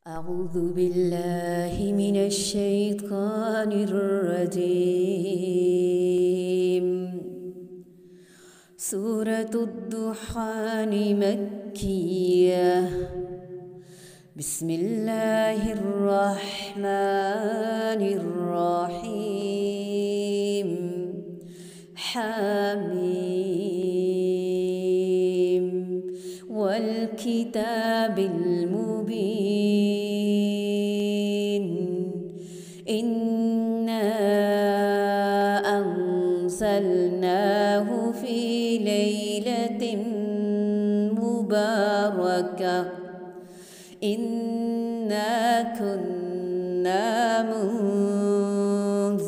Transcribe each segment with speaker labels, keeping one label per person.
Speaker 1: أعوذ بالله من الشيطان الرجيم. سورة الدخان مكية. بسم الله الرحمن الرحيم. حميم والكتاب المبين. إنا أنزلناه في ليلة مباركة إنا كنا منذرين.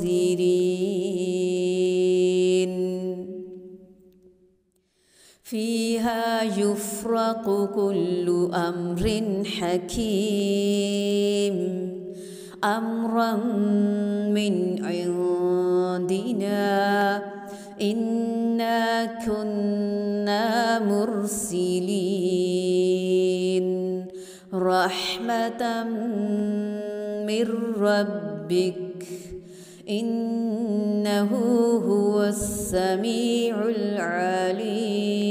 Speaker 1: فيها يفرق كل أمر حكيم أمرا من عندنا إنا كنا مرسلين. رحمة من ربك إنه هو السميع العليم.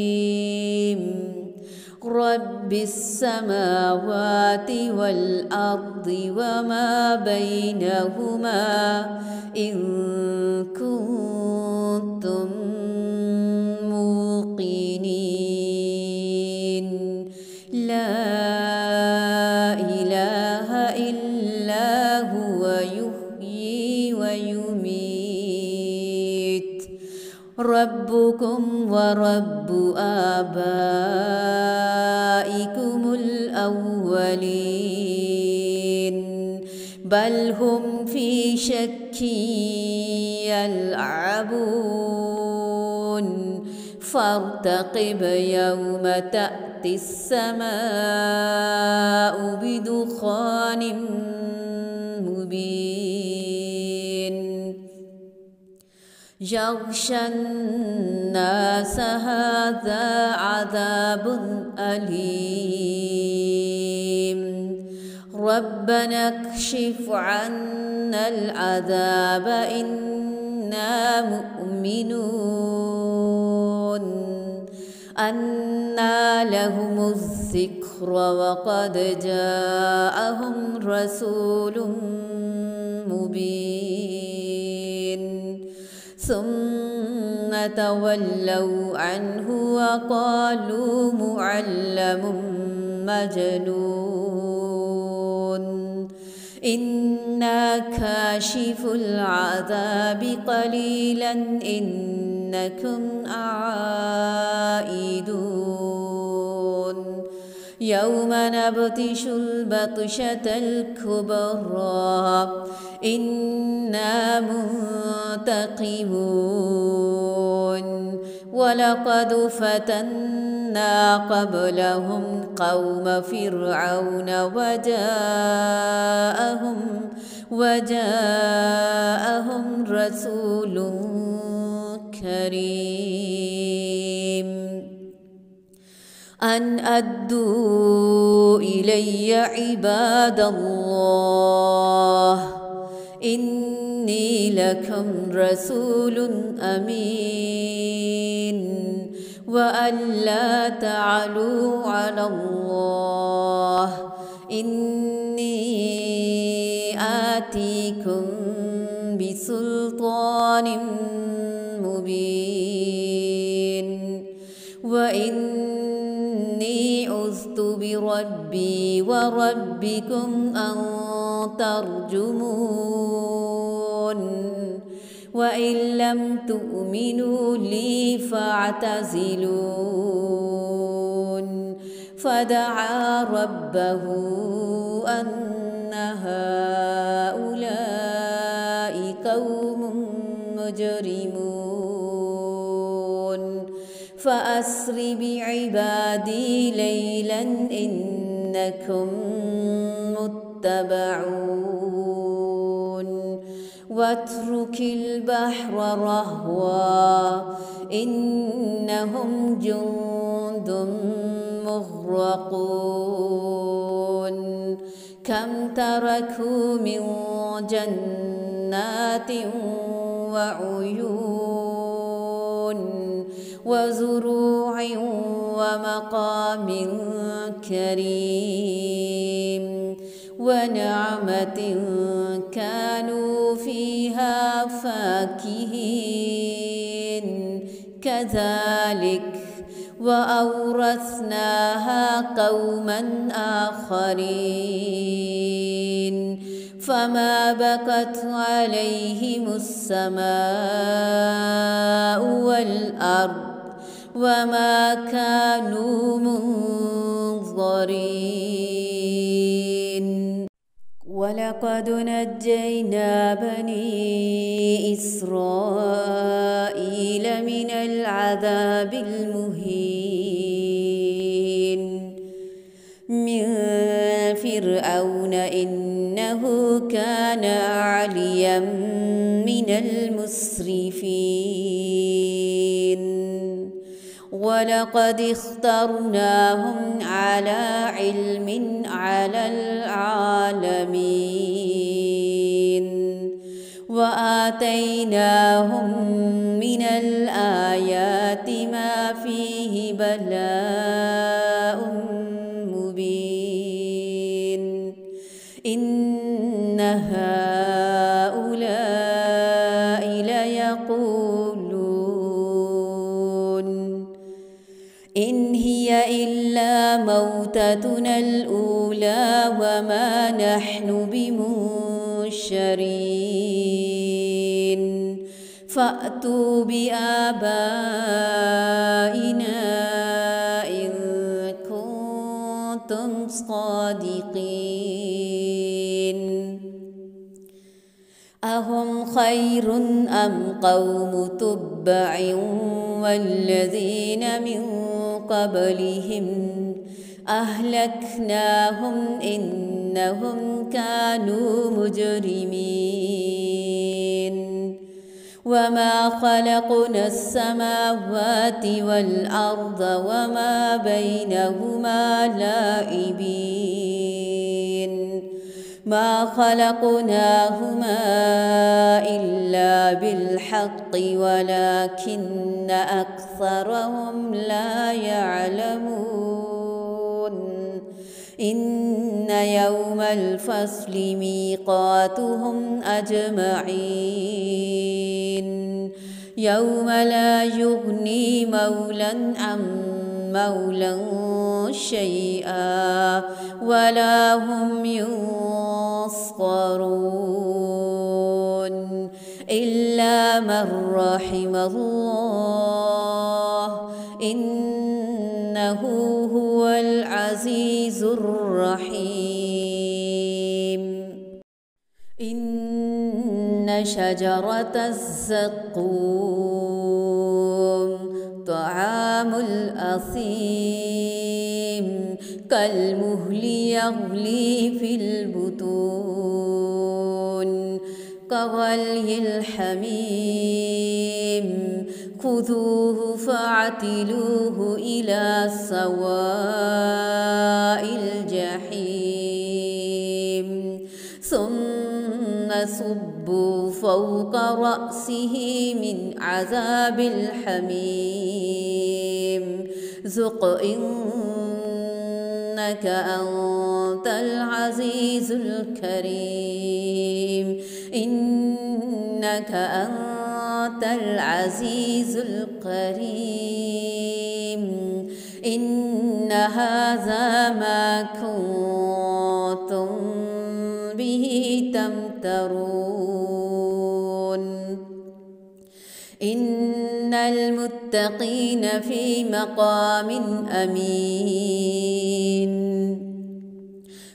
Speaker 1: رب السماوات والأرض وما بينهما إن كنتم موقنين. لا إله إلا هو يحيي ويميت. ربكم ورب آبائكم الأولين بل هم في شك يلعبون. فارتقب يوم تأتي السماء بدخان مبين يغشى الناس هذا عذاب أليم. ربنا اكشف عنا العذاب إنا مؤمنون. أنى لهم الذكر وقد جاءهم رسول مبين. ثم تولوا عنه وقالوا معلم مجنون. إنا كاشف العذاب قليلا إنكم عائدون. يوم نبطش البطشة الكبرى إنا منتقمون. ولقد فتنا قبلهم قوم فرعون وجاءهم رسول كريم أن أدوا إلي عباد الله إني لكم رسول أمين. وأن لا تعلوا على الله إني آتيكم بسلطان مبين. وإني عذت بربي وربكم أن ترجمون. وإن لم تؤمنوا لي فاعتزلون. فدعا ربه أن هؤلاء قوم مجرمون. فأسر بعبادي ليلا إنكم متبعون. واترك البحر رهوا إنهم جند مغرقون. كم تركوا من جنات وعيون وزروع ومقام كريم ونعمة كانوا فيها فاكهين كذلك وأورثناها قوما آخرين فما بكت عليهم السماء والأرض وما كانوا منظرين ولقد نجينا بني إسرائيل من العذاب المهين من فرعون إنه كان عاليا من المسرفين ولقد اخترناهم على علم على العالمين وآتيناهم من الآيات ما فيه بلاء مبين إن هؤلاء ليقولون إن هي إلا موتتنا الأولى وما نحن بمنشرين فأتوا بآبائنا إن كنتم صادقين أهم خير أم قوم تبع والذين من قبلهم أهلكناهم إنهم كانوا مجرمين وما خلقنا السماوات والأرض وما بينهما لاعبين ما خلقناهما إلا بالحق ولكن أكثرهم لا يعلمون إن يوم الفصل ميقاتهم أجمعين يوم لا يغني مولى عن مولى شيئا ولا هم ينصرون إلا من رحم الله إنه هو العزيز الرحيم إن شجرة الزقوم طعام الأثيم كالمهل يغلي في البطون كغلي الحميم خذوه فاعتلوه إلى سواء الجحيم ثم صبوا فوق رأسه من عذاب الحميم ذق إنك أنت العزيز الكريم إنك أنت العزيز الكريم إن هذا ما كنتم به تمترون إن المتقين في مقام أمين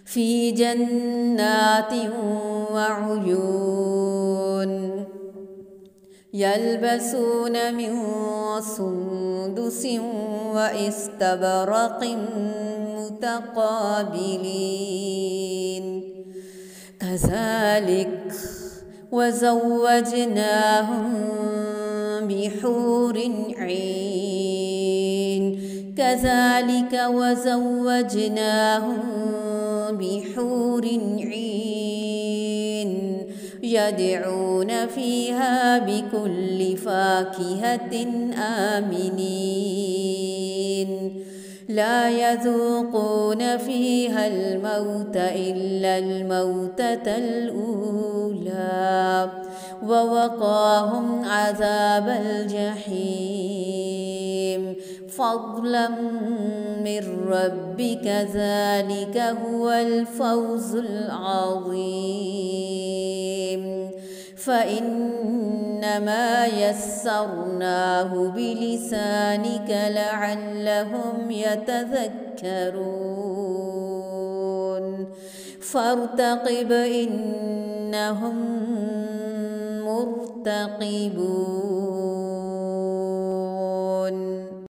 Speaker 1: في جنات وعيون يلبسون من سندس وإستبرق متقابلين كذلك وزوجناهم بحور عين كذلك وزوجناهم بحور عين يدعون فيها بكل فاكهة آمنين لا يذوقون فيها الموت إلا الموتة الأولى ووقاهم عذاب الجحيم فضلا من ربك ذلك هو الفوز العظيم فإنما يسرناه بلسانك لعلهم يتذكرون فارتقب إنهم مرتقبون.